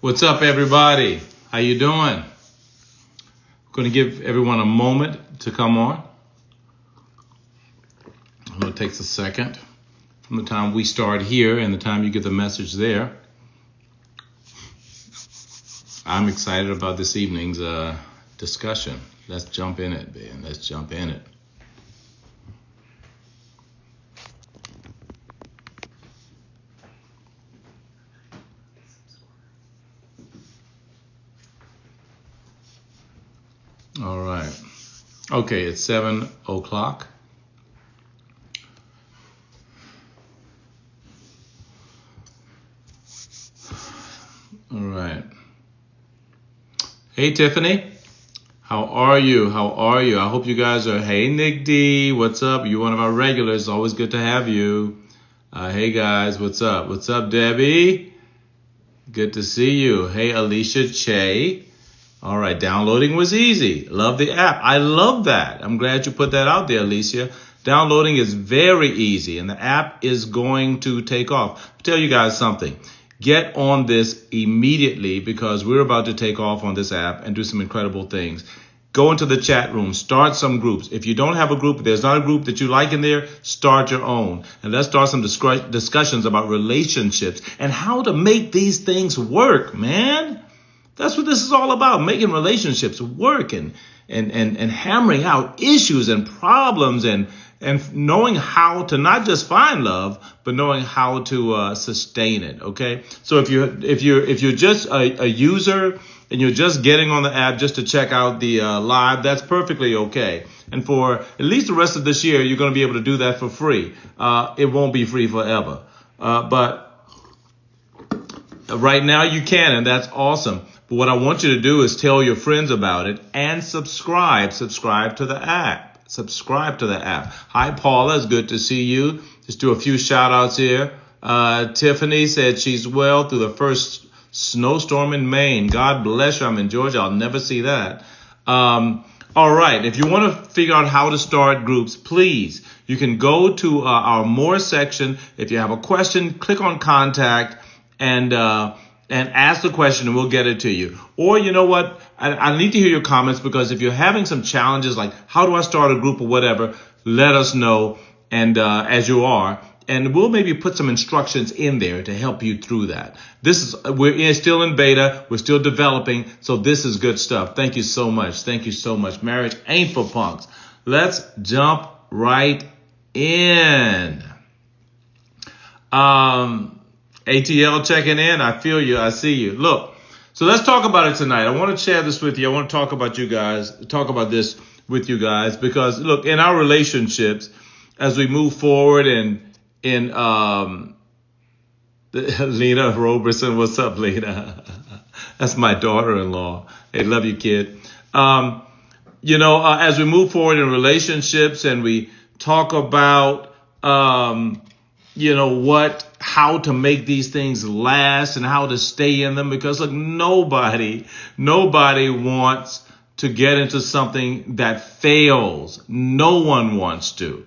What's up, everybody? How you doing? I'm going to give everyone a moment to come on. I know it takes a second from the time we start here and the time you get the message there. I'm excited about this evening's discussion. Let's jump in it, man. Let's jump in it. All right. Okay, it's 7 o'clock. All right. Hey, Tiffany. How are you? I hope you guys are. Hey, Nick D. What's up? You're one of our regulars. Always good to have you. Hey, guys. What's up? What's up, Debbie? Good to see you. Hey, Alicia Che. All right, downloading was easy. Love the app. I love that. I'm glad you put that out there, Alicia. Downloading is very easy, and the app is going to take off. I'll tell you guys something. Get on this immediately because we're about to take off on this app and do some incredible things. Go into the chat room. Start some groups. If you don't have a group, if there's not a group that you like in there, start your own. And let's start some discussions about relationships and how to make these things work, man. That's what this is all about, making relationships work and hammering out issues and problems and knowing how to not just find love, but knowing how to sustain it. Okay. So if you're just a user and you're just getting on the app just to check out the live, that's perfectly okay. And for at least the rest of this year, you're going to be able to do that for free. It won't be free forever. But right now you can, and that's awesome. But what I want you to do is tell your friends about it and subscribe to the app. Subscribe to the app. Hi, Paula. It's good to see you. Just do a few shout outs here. Tiffany said she's well through the first snowstorm in Maine. God bless you. I'm in Georgia. I'll never see that. All right. If you want to figure out how to start groups, please, you can go to our More section. If you have a question, click on contact and ask the question and we'll get it to you. Or you know what? I need to hear your comments because if you're having some challenges like how do I start a group or whatever, let us know and as you are. And we'll maybe put some instructions in there to help you through that. We're still in beta. We're still developing. So this is good stuff. Thank you so much. Thank you so much. Marriage ain't for punks. Let's jump right in. ATL checking in. I feel you. I see you. Look, so let's talk about it tonight. I want to share this with you. I want to talk about this with you guys because look, in our relationships, as we move forward and in Lena Roberson, what's up, Lena? That's my daughter-in-law. Hey, love you, kid. As we move forward in relationships and we talk about, how to make these things last and how to stay in them. Because look, nobody wants to get into something that fails. No one wants to.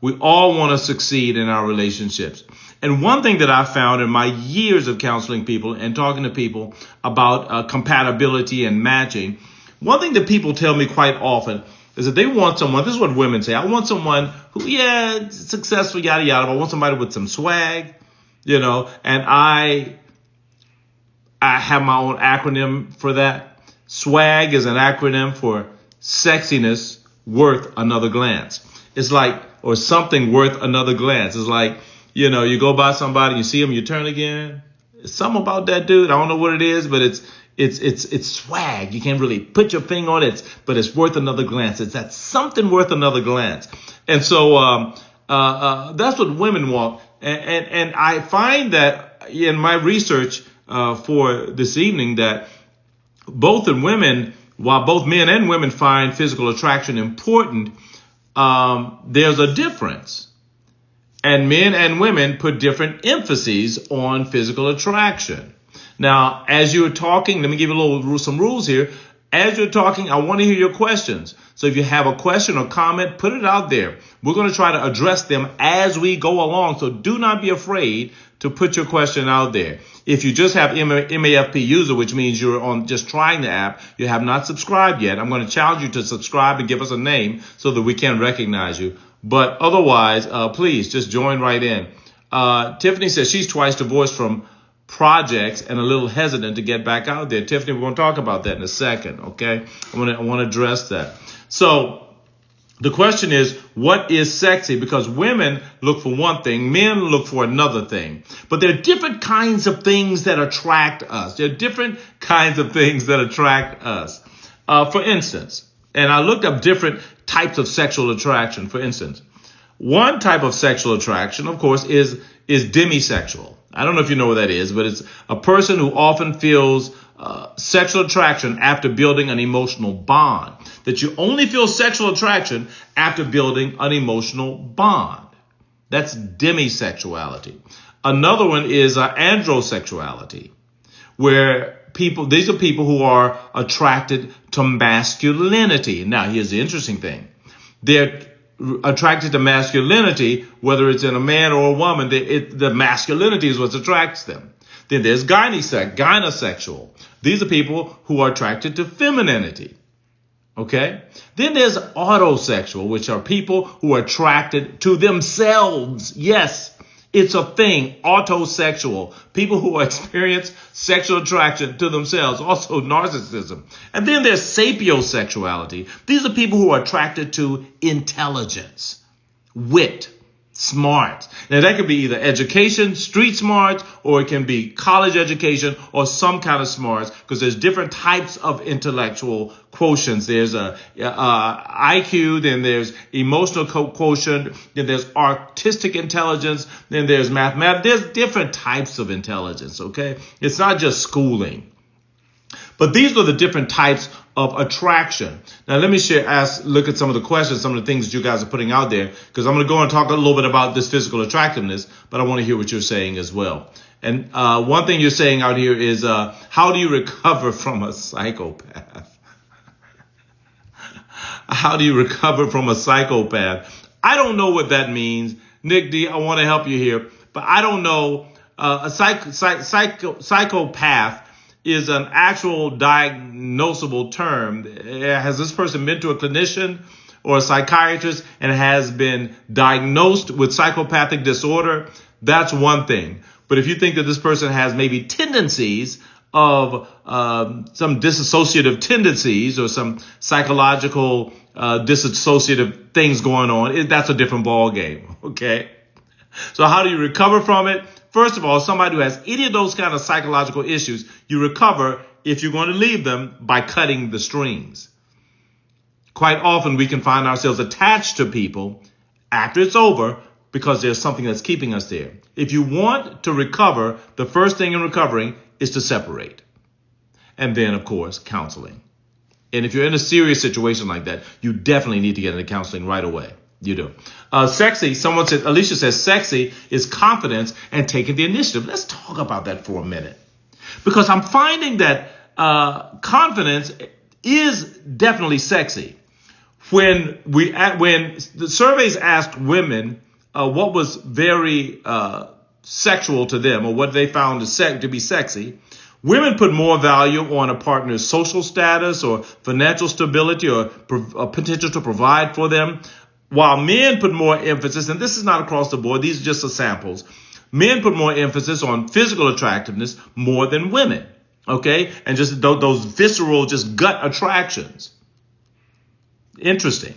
We all want to succeed in our relationships. And one thing that I found in my years of counseling people and talking to people about compatibility and matching, one thing that people tell me quite often is that they want someone, this is what women say, I want someone who, successful, yada, yada, but I want somebody with some swag, and I have my own acronym for that. Swag is an acronym for sexiness worth another glance. It's like, or something worth another glance. It's like, you go by somebody, you see them, you turn again. It's something about that dude. I don't know what it is, but it's swag. You can't really put your finger on it, but it's worth another glance. It's that something worth another glance. And so that's what women want. And I find that in my research for this evening that both in women, while both men and women find physical attraction important, there's a difference. And men and women put different emphases on physical attraction. Now, as you're talking, let me give you some rules here. As you're talking, I want to hear your questions. So if you have a question or comment, put it out there. We're going to try to address them as we go along. So do not be afraid to put your question out there. If you just have MAFP user, which means you're on just trying the app, you have not subscribed yet, I'm going to challenge you to subscribe and give us a name so that we can recognize you. But otherwise, please just join right in. Tiffany says she's twice divorced from projects and a little hesitant to get back out there. Tiffany, we're going to talk about that in a second, okay? I want to address that. So the question is, what is sexy? Because women look for one thing, men look for another thing. But there are different kinds of things that attract us. There are different kinds of things that attract us. For instance, and I looked up different types of sexual attraction. For instance, one type of sexual attraction, of course, is demisexual. I don't know if you know what that is, but it's a person who often feels sexual attraction after building an emotional bond. That you only feel sexual attraction after building an emotional bond. That's demisexuality. Another one is androsexuality, where these are people who are attracted to masculinity. Now, here's the interesting thing. They're attracted to masculinity, whether it's in a man or a woman, the masculinity is what attracts them. Then there's gynosexual. These are people who are attracted to femininity. Okay? Then there's autosexual, which are people who are attracted to themselves. Yes, it's a thing, autosexual. People who experience sexual attraction to themselves, also narcissism. And then there's sapiosexuality. These are people who are attracted to intelligence, wit, smart. Now that could be either education, street smarts, or it can be college education or some kind of smarts, because there's different types of intellectual quotients. There's IQ, then there's emotional quotient, then there's artistic intelligence, then there's mathematics. There's different types of intelligence, okay? It's not just schooling. But these are the different types of attraction. Now, let me look at some of the questions, some of the things that you guys are putting out there, because I'm going to go and talk a little bit about this physical attractiveness, but I want to hear what you're saying as well. And one thing you're saying out here is, how do you recover from a psychopath? How do you recover from a psychopath? I don't know what that means. Nick D, I want to help you here, but I don't know. A psychopath is an actual diagnosable term. Has this person been to a clinician or a psychiatrist and has been diagnosed with psychopathic disorder? That's one thing. But if you think that this person has maybe tendencies of some dissociative tendencies or some psychological dissociative things going on, that's a different ball game. Okay. So how do you recover from it? First of all, somebody who has any of those kind of psychological issues, you recover if you're going to leave them by cutting the strings. Quite often we can find ourselves attached to people after it's over because there's something that's keeping us there. If you want to recover, the first thing in recovering is to separate. And then, of course, counseling. And if you're in a serious situation like that, you definitely need to get into counseling right away. You do. Sexy, Alicia says sexy is confidence and taking the initiative. Let's talk about that for a minute. Because I'm finding that confidence is definitely sexy. When the surveys asked women what was very sexual to them or what they found to be sexy, women put more value on a partner's social status or financial stability or potential to provide for them, while men put more emphasis, and this is not across the board, these are just samples, men put more emphasis on physical attractiveness more than women, okay? And just those visceral, just gut attractions. Interesting.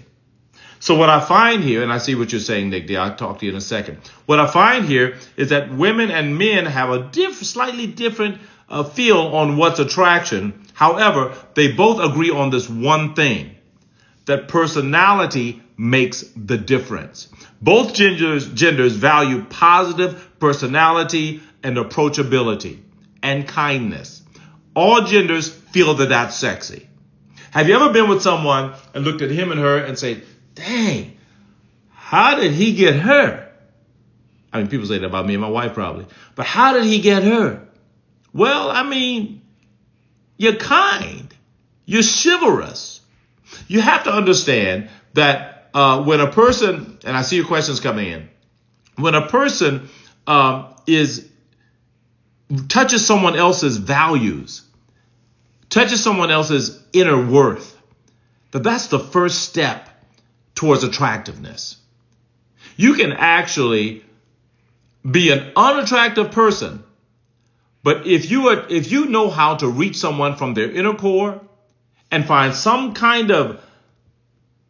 So what I find here, and I see what you're saying, Nick D, I'll talk to you in a second. What I find here is that women and men have a slightly different feel on what's attraction. However, they both agree on this one thing, that personality makes the difference. Both genders value positive personality and approachability and kindness. All genders feel that that's sexy. Have you ever been with someone and looked at him and her and say, dang, how did he get her? I mean, people say that about me and my wife probably. But how did he get her? Well, I mean, you're kind. You're chivalrous. You have to understand that when a person, and I see your questions coming in, when a person touches someone else's values, touches someone else's inner worth, that's the first step towards attractiveness. You can actually be an unattractive person, but if you know how to reach someone from their inner core and find some kind of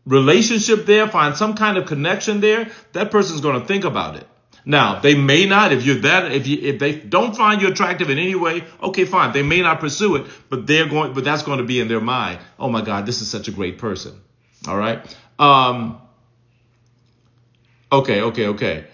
relationship there, find some kind of connection there, that person's going to think about it. Now, they may not, if they don't find you attractive in any way, okay, fine. They may not pursue it, but that's going to be in their mind. Oh my God, this is such a great person. All right. Okay.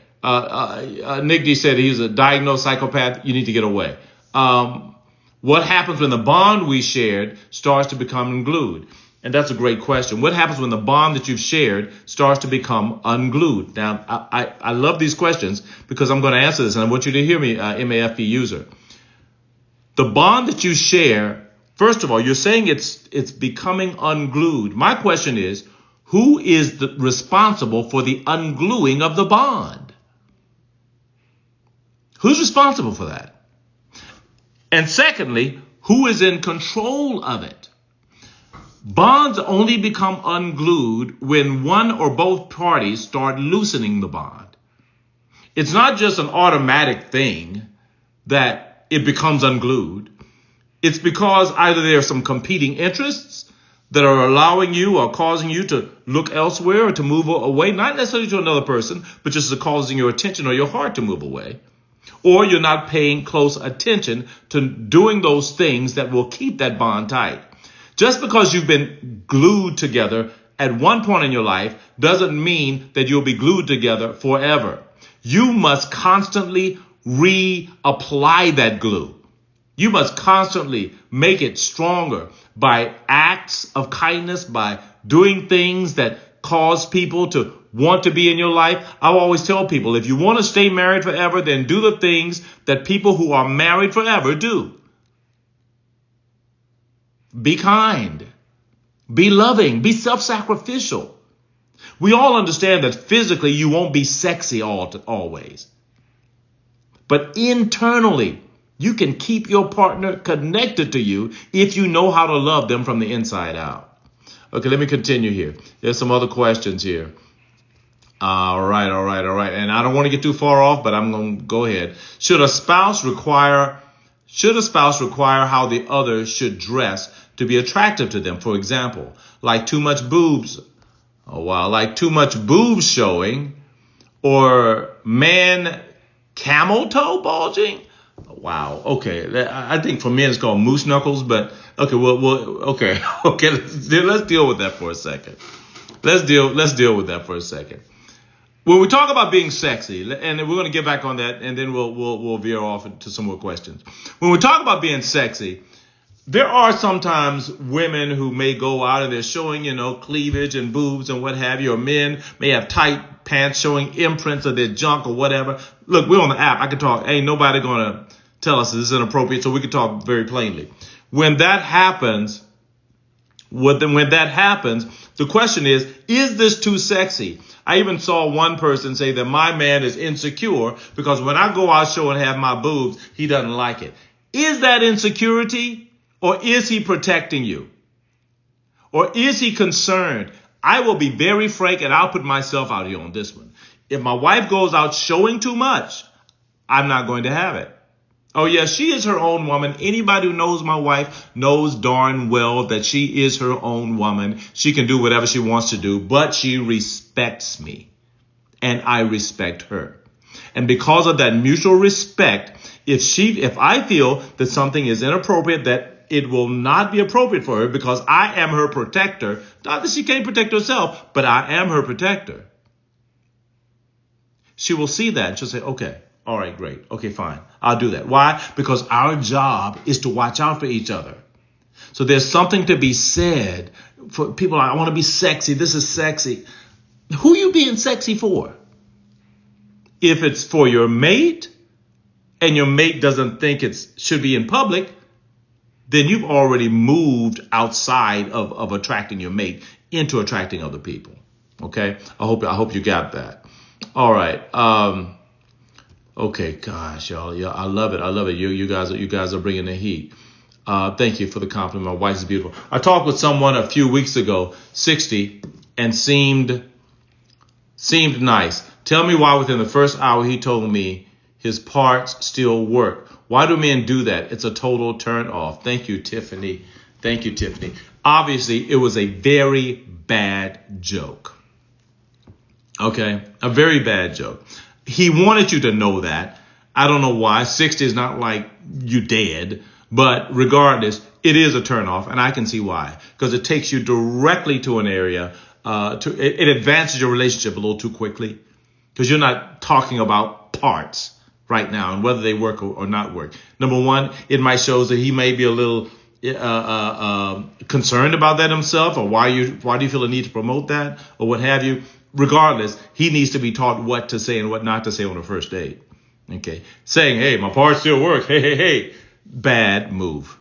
Nick D said he's a diagnosed psychopath. You need to get away. What happens when the bond we shared starts to become unglued? And that's a great question. What happens when the bond that you've shared starts to become unglued? Now, I love these questions because I'm going to answer this, and I want you to hear me, MAFP user. The bond that you share, first of all, you're saying it's becoming unglued. My question is, who is responsible for the ungluing of the bond? Who's responsible for that? And secondly, who is in control of it? Bonds only become unglued when one or both parties start loosening the bond. It's not just an automatic thing that it becomes unglued. It's because either there are some competing interests that are allowing you or causing you to look elsewhere or to move away, not necessarily to another person, but just causing your attention or your heart to move away. Or you're not paying close attention to doing those things that will keep that bond tight. Just because you've been glued together at one point in your life doesn't mean that you'll be glued together forever. You must constantly reapply that glue. You must constantly make it stronger by acts of kindness, by doing things that cause people to want to be in your life. I always tell people, if you want to stay married forever, then do the things that people who are married forever do. Be kind, be loving, be self-sacrificial. We all understand that physically you won't be sexy always. But internally, you can keep your partner connected to you if you know how to love them from the inside out. Okay, let me continue here. There's some other questions here. All right. And I don't want to get too far off, but I'm going to go ahead. Should a spouse require how the other should dress to be attractive to them? For example, like too much boobs. Oh, wow. Like too much boobs showing, or man camel toe bulging. Wow. Okay. I think for men it's called moose knuckles, but okay. Okay. Let's deal with that for a second. Let's deal with that for a second. When we talk about being sexy, and we're going to get back on that, and then we'll veer off into some more questions. When we talk about being sexy, there are sometimes women who may go out and they're showing, cleavage and boobs and what have you, or men may have tight pants showing imprints of their junk or whatever. Look, we're on the app. I can talk. Ain't nobody going to tell us this is inappropriate, so we can talk very plainly. When that happens, the question is this too sexy? I even saw one person say that my man is insecure because when I go out show and have my boobs, he doesn't like it. Is that insecurity, or is he protecting you? Or is he concerned? I will be very frank, and I'll put myself out here on this one. If my wife goes out showing too much, I'm not going to have it. Oh, yeah, she is her own woman. Anybody who knows my wife knows darn well that she is her own woman. She can do whatever she wants to do, but she respects me, and I respect her. And because of that mutual respect, if I feel that something is inappropriate, that it will not be appropriate for her because I am her protector. Not that she can't protect herself, but I am her protector. She will see that and she'll say, okay. All right, great. Okay, fine. I'll do that. Why? Because our job is to watch out for each other. So there's something to be said for people. I want to be sexy. This is sexy. Who are you being sexy for? If it's for your mate and your mate doesn't think it should be in public, then you've already moved outside of attracting your mate into attracting other people. Okay. I hope you got that. All right. Okay. Gosh, y'all. I love it. I love it. You guys are bringing the heat. Thank you for the compliment. My wife is beautiful. I talked with someone a few weeks ago, 60, and seemed nice. Tell me why within the first hour he told me his parts still work. Why do men do that? It's a total turn off. Thank you, Tiffany. Thank you, Tiffany. Obviously, it was a very bad joke. Okay, a very bad joke. He wanted you to know that. I don't know why. 60 is not like you dead, but regardless, it is a turn off, and I can see why. Because it takes you directly to an area. It advances your relationship a little too quickly, because you're not talking about parts right now and whether they work or not work. Number one, it might show that he may be a little concerned about that himself, or why do you feel the need to promote that, or what have you. Regardless, he needs to be taught what to say and what not to say on a first date. Okay, saying, "Hey, my parts still work." Hey, bad move.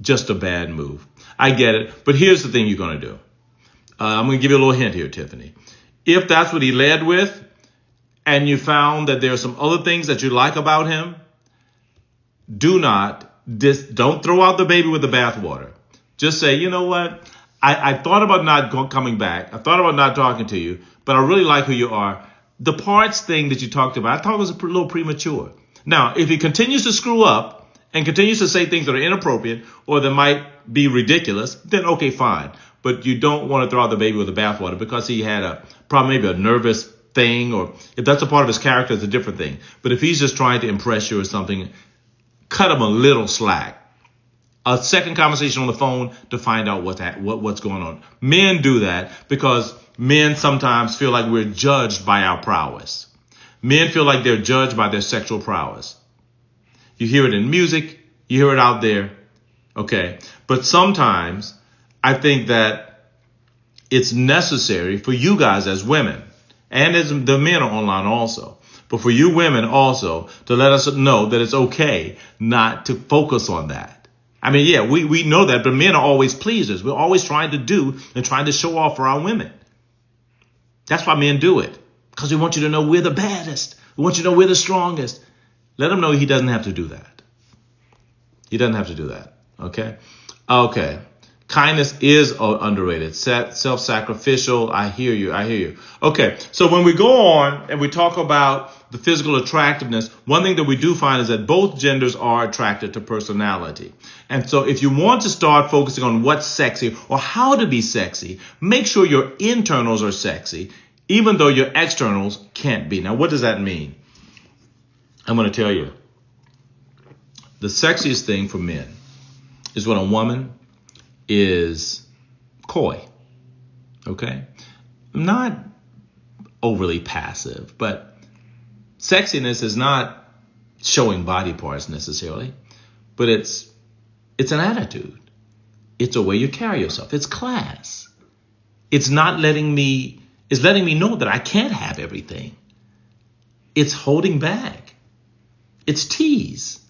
Just a bad move. I get it, but here's the thing you're going to do. I'm going to give you a little hint here, Tiffany. If that's what he led with, and you found that there are some other things that you like about him, don't throw out the baby with the bathwater. Just say, you know what? I thought about not coming back. I thought about not talking to you, but I really like who you are. The parts thing that you talked about, I thought was a little premature. Now, if he continues to screw up and continues to say things that are inappropriate or that might be ridiculous, then okay, fine. But you don't want to throw out the baby with the bathwater because he had probably maybe a nervous thing, or if that's a part of his character, it's a different thing. But if he's just trying to impress you or something, cut him a little slack. A second conversation on the phone to find out what's going on. Men do that because men sometimes feel like we're judged by our prowess. Men feel like they're judged by their sexual prowess. You hear it in music, you hear it out there. Okay. But sometimes I think that it's necessary for you guys as women, and as the men are online also, but for you women also, to let us know that it's okay not to focus on that. I mean, yeah, we know that, but men are always pleasers. We're always trying to do and trying to show off for our women. That's why men do it, because we want you to know we're the baddest. We want you to know we're the strongest. Let him know he doesn't have to do that. He doesn't have to do that. Okay? Okay. Kindness is underrated. Self-sacrificial. I hear you. Okay. So when we go on and we talk about the physical attractiveness, one thing that we do find is that both genders are attracted to personality. And so if you want to start focusing on what's sexy or how to be sexy, make sure your internals are sexy, even though your externals can't be. Now, what does that mean? I'm going to tell you. The sexiest thing for men is when a woman is coy, okay? Not overly passive, but sexiness is not showing body parts necessarily, but it's an attitude. It's a way you carry yourself. It's class. It's letting me know that I can't have everything. It's holding back. It's tease.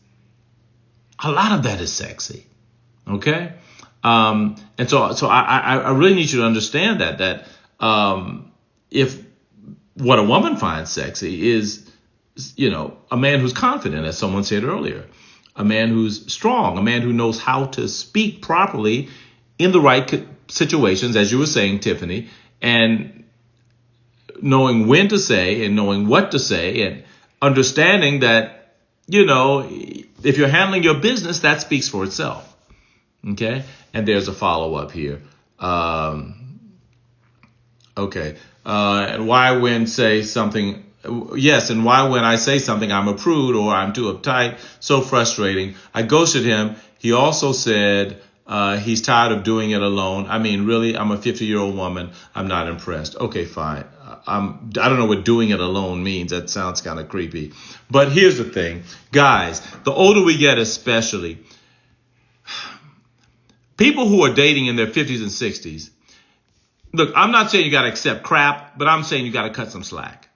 A lot of that is sexy, okay? And so I really need you to understand that if what a woman finds sexy is, a man who's confident, as someone said earlier, a man who's strong, a man who knows how to speak properly in the right situations, as you were saying, Tiffany, and knowing when to say and knowing what to say and understanding that, if you're handling your business, that speaks for itself. Okay. And there's a follow up here. Okay. And why when say something? Yes. And why when I say something, I'm a prude or I'm too uptight? So frustrating. I ghosted him. He also said he's tired of doing it alone. I mean, really, I'm a 50-year-old woman. I'm not impressed. Okay, fine. I don't know what doing it alone means. That sounds kind of creepy. But here's the thing, guys, the older we get, especially people who are dating in their 50s and 60s. Look, I'm not saying you got to accept crap, but I'm saying you got to cut some slack.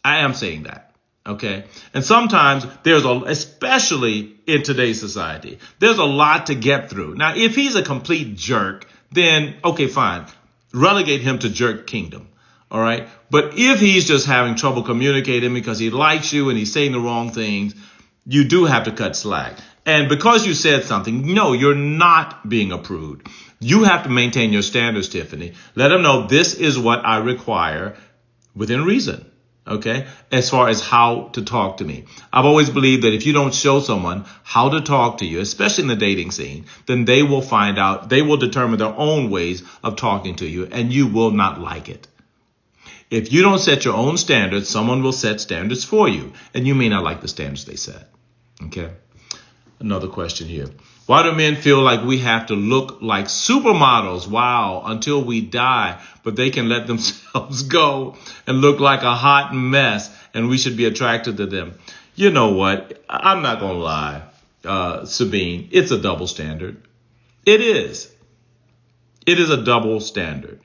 I am saying that. Okay. And sometimes especially in today's society, there's a lot to get through. Now, if he's a complete jerk, then okay, fine. Relegate him to jerk kingdom. All right. But if he's just having trouble communicating because he likes you and he's saying the wrong things, you do have to cut slack. And because you said something, no, you're not being approved. You have to maintain your standards, Tiffany. Let him know this is what I require within reason. Okay, as far as how to talk to me. I've always believed that if you don't show someone how to talk to you, especially in the dating scene, then they will find out, they will determine their own ways of talking to you, and you will not like it. If you don't set your own standards, someone will set standards for you, and you may not like the standards they set. Okay, another question here. Why do men feel like we have to look like supermodels, wow, until we die, but they can let themselves go and look like a hot mess and we should be attracted to them? You know what? I'm not going to lie, Sabine, it's a double standard. It is. It is a double standard.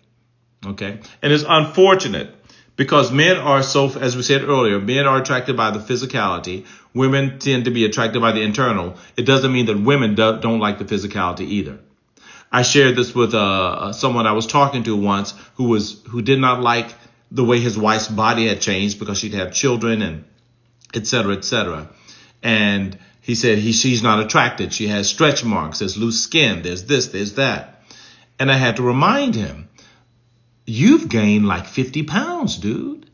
Okay. And it's unfortunate because men are as we said earlier, men are attracted by the physicality. Women tend to be attracted by the internal. It doesn't mean that women don't like the physicality either. I shared this with someone I was talking to once who did not like the way his wife's body had changed because she'd have children and et cetera, et cetera. And he said she's not attracted. She has stretch marks. There's loose skin. There's this, there's that. And I had to remind him, you've gained like 50 pounds, dude.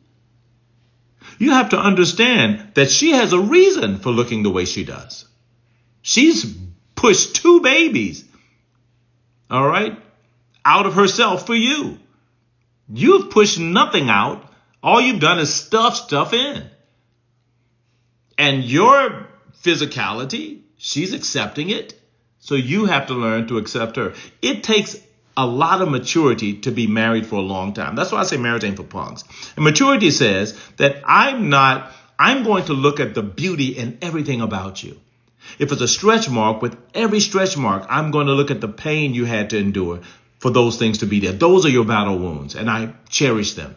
You have to understand that she has a reason for looking the way she does. She's pushed 2 babies, all right, out of herself for you. You've pushed nothing out. All you've done is stuff stuff in. And your physicality, she's accepting it. So you have to learn to accept her. It takes a lot of maturity to be married for a long time. That's why I say marriage ain't for punks. And maturity says that I'm going to look at the beauty in everything about you. If it's a stretch mark, with every stretch mark, I'm going to look at the pain you had to endure for those things to be there. Those are your battle wounds, and I cherish them.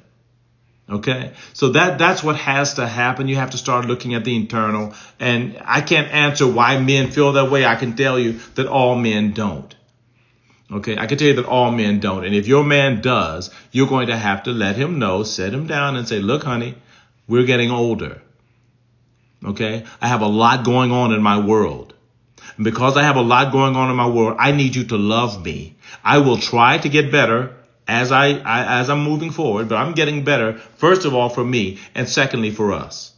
Okay, so that's what has to happen. You have to start looking at the internal. And I can't answer why men feel that way. I can tell you that all men don't. Okay, I can tell you that all men don't. And if your man does, you're going to have to let him know, set him down and say, look, honey, we're getting older. Okay, I have a lot going on in my world. And because I have a lot going on in my world, I need you to love me. I will try to get better as I'm moving forward, but I'm getting better, first of all, for me, and secondly, for us.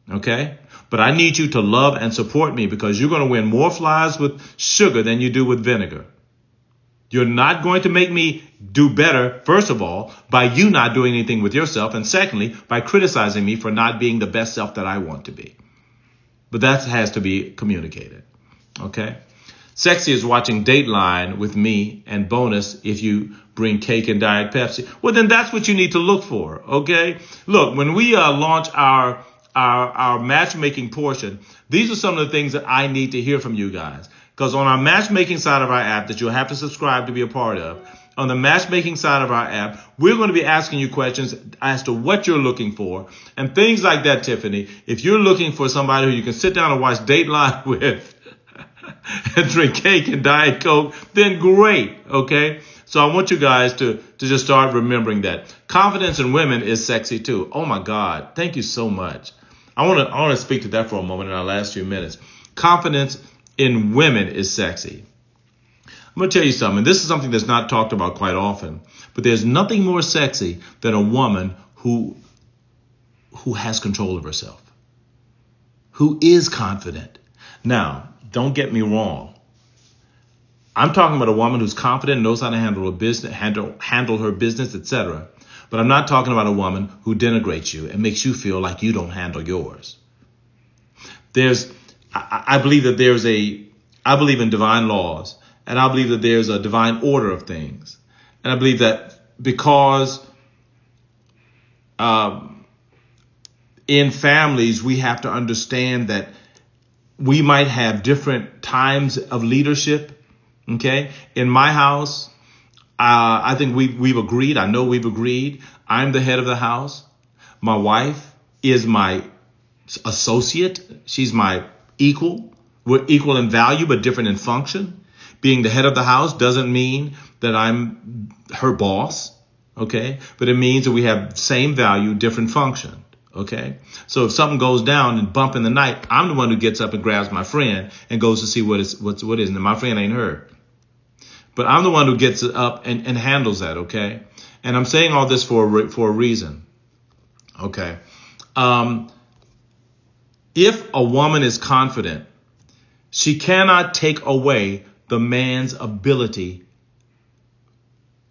Okay? But I need you to love and support me because you're going to win more flies with sugar than you do with vinegar. You're not going to make me do better, first of all, by you not doing anything with yourself, and secondly, by criticizing me for not being the best self that I want to be. But that has to be communicated. Okay? Sexy is watching Dateline with me, and bonus if you bring cake and Diet Pepsi. Well, then that's what you need to look for. Okay? Look, when we launch our matchmaking portion, these are some of the things that I need to hear from you guys. Because on our matchmaking side of our app that you'll have to subscribe to be a part of, on the matchmaking side of our app, we're going to be asking you questions as to what you're looking for and things like that, Tiffany. If you're looking for somebody who you can sit down and watch Dateline with and drink cake and Diet Coke, then great, okay? So I want you guys to just start remembering that. Confidence in women is sexy too. Oh my God, thank you so much. I want to speak to that for a moment in our last few minutes. Confidence in women is sexy. I'm going to tell you something. This is something that's not talked about quite often, but there's nothing more sexy than a woman who has control of herself, who is confident. Now, don't get me wrong. I'm talking about a woman who's confident, knows how to handle her business, handle her business, etc. But I'm not talking about a woman who denigrates you and makes you feel like you don't handle yours. I believe in divine laws, and I believe that there's a divine order of things. And I believe that because in families, we have to understand that we might have different times of leadership. Okay. In my house, I think we've agreed. I know we've agreed. I'm the head of the house. My wife is my associate. She's my equal. We're equal in value, but different in function. Being the head of the house doesn't mean that I'm her boss. Okay. But it means that we have same value, different function. Okay. So if something goes down and bump in the night, I'm the one who gets up and grabs my friend and goes to see what is. And my friend ain't her. But I'm the one who gets up and handles that. Okay. And I'm saying all this for a reason. Okay. If a woman is confident, she cannot take away the man's ability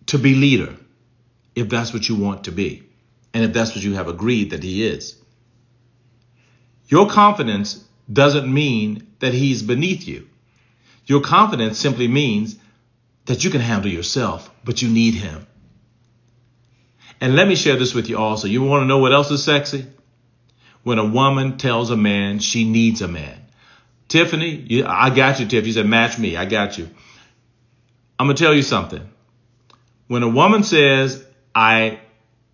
to be leader, if that's what you want to be, and if that's what you have agreed that he is. Your confidence doesn't mean that he's beneath you. Your confidence simply means that you can handle yourself, but you need him. And let me share this with you also. You want to know what else is sexy? When a woman tells a man she needs a man. Tiffany, I got you, Tiff. You said, match me. I got you. I'm going to tell you something. When a woman says, I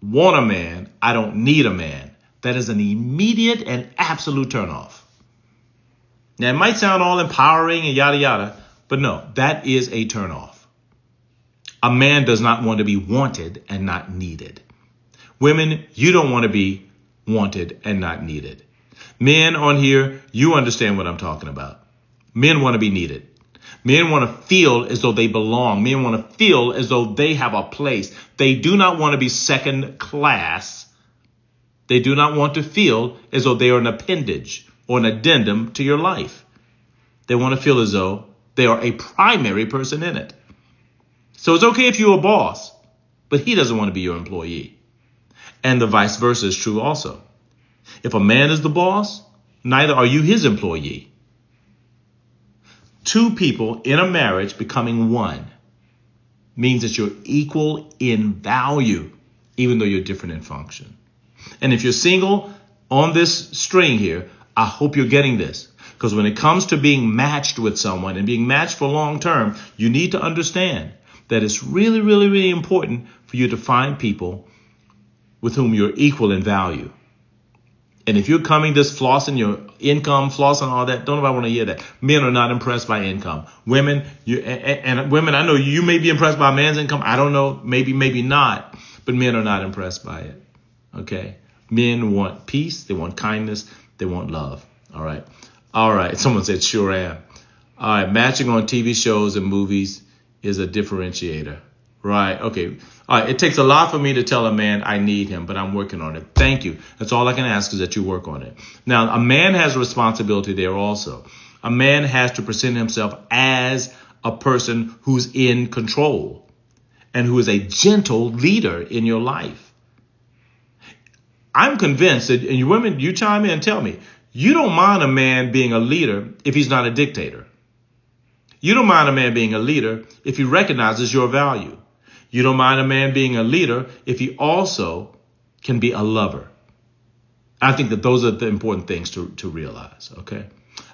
want a man, I don't need a man, that is an immediate and absolute turnoff. Now, it might sound all empowering and yada, yada, but no, that is a turnoff. A man does not want to be wanted and not needed. Women, you don't want to be wanted and not needed. Men on here, you understand what I'm talking about. Men want to be needed. Men want to feel as though they belong. Men want to feel as though they have a place. They do not want to be second class. They do not want to feel as though they are an appendage or an addendum to your life. They want to feel as though they are a primary person in it. So it's okay if you're a boss, but he doesn't want to be your employee. And the vice versa is true also. If a man is the boss, neither are you his employee. Two people in a marriage becoming one means that you're equal in value, even though you're different in function. And if you're single on this string here, I hope you're getting this. Because when it comes to being matched with someone and being matched for long term, you need to understand that it's really, really, really important for you to find people with whom you're equal in value. And if you're coming this flossing your income, flossing all that, don't nobody want to hear that. Men are not impressed by income. Women, and women, I know you may be impressed by a man's income. I don't know, maybe not, but men are not impressed by it. Okay. Men want peace. They want kindness. They want love. All right. All right. Someone said, sure am. All right. Matching on TV shows and movies is a differentiator. Right. Okay. All right. It takes a lot for me to tell a man I need him, but I'm working on it. Thank you. That's all I can ask is that you work on it. Now, a man has a responsibility there also. A man has to present himself as a person who's in control and who is a gentle leader in your life. I'm convinced that, and you women, you chime in and tell me, you don't mind a man being a leader if he's not a dictator. You don't mind a man being a leader if he recognizes your value. You don't mind a man being a leader if he also can be a lover. I think that those are the important things to realize, okay?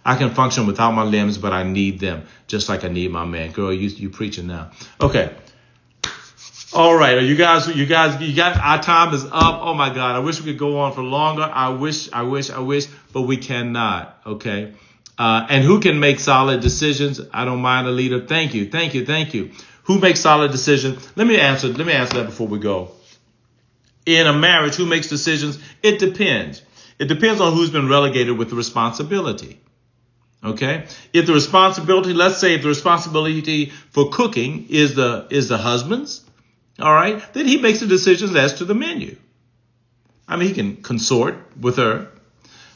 I can function without my limbs, but I need them just like I need my man. Girl, you preaching now. Okay. All right. You guys, our time is up. Oh my God. I wish we could go on for longer. I wish, but we cannot. Okay. And who can make solid decisions? I don't mind a leader. Thank you. Who makes solid decisions? Let me answer that before we go. In a marriage, who makes decisions? It depends. It depends on who's been relegated with the responsibility. Okay. If the responsibility, let's say if the responsibility for cooking is the husband's, all right, then he makes the decisions as to the menu. I mean, he can consort with her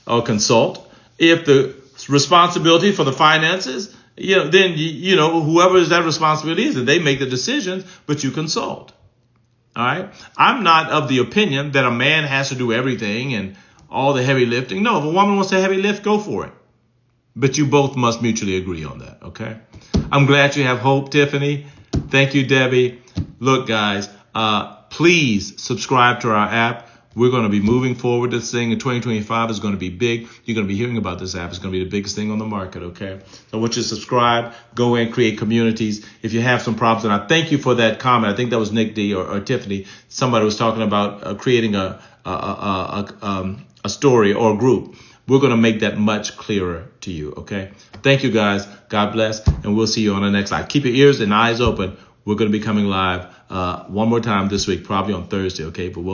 or consult. If the responsibility for the finances, then whoever is that responsibility is, and they make the decisions, but you consult. All right. I'm not of the opinion that a man has to do everything and all the heavy lifting. No, if a woman wants to heavy lift, go for it. But you both must mutually agree on that. OK, I'm glad you have hope, Tiffany. Thank you, Debbie. Look, guys, please subscribe to our app. We're going to be moving forward. This thing in 2025 is going to be big. You're going to be hearing about this app. It's going to be the biggest thing on the market. OK, so I want you to subscribe, go in, create communities. If you have some problems, and I thank you for that comment. I think that was Nick D or Tiffany. Somebody was talking about creating a story or a group. we're going to make that much clearer to you. Okay. Thank you guys. God bless. And we'll see you on the next live. Keep your ears and eyes open. We're going to be coming live one more time this week, probably on Thursday. Okay. But we'll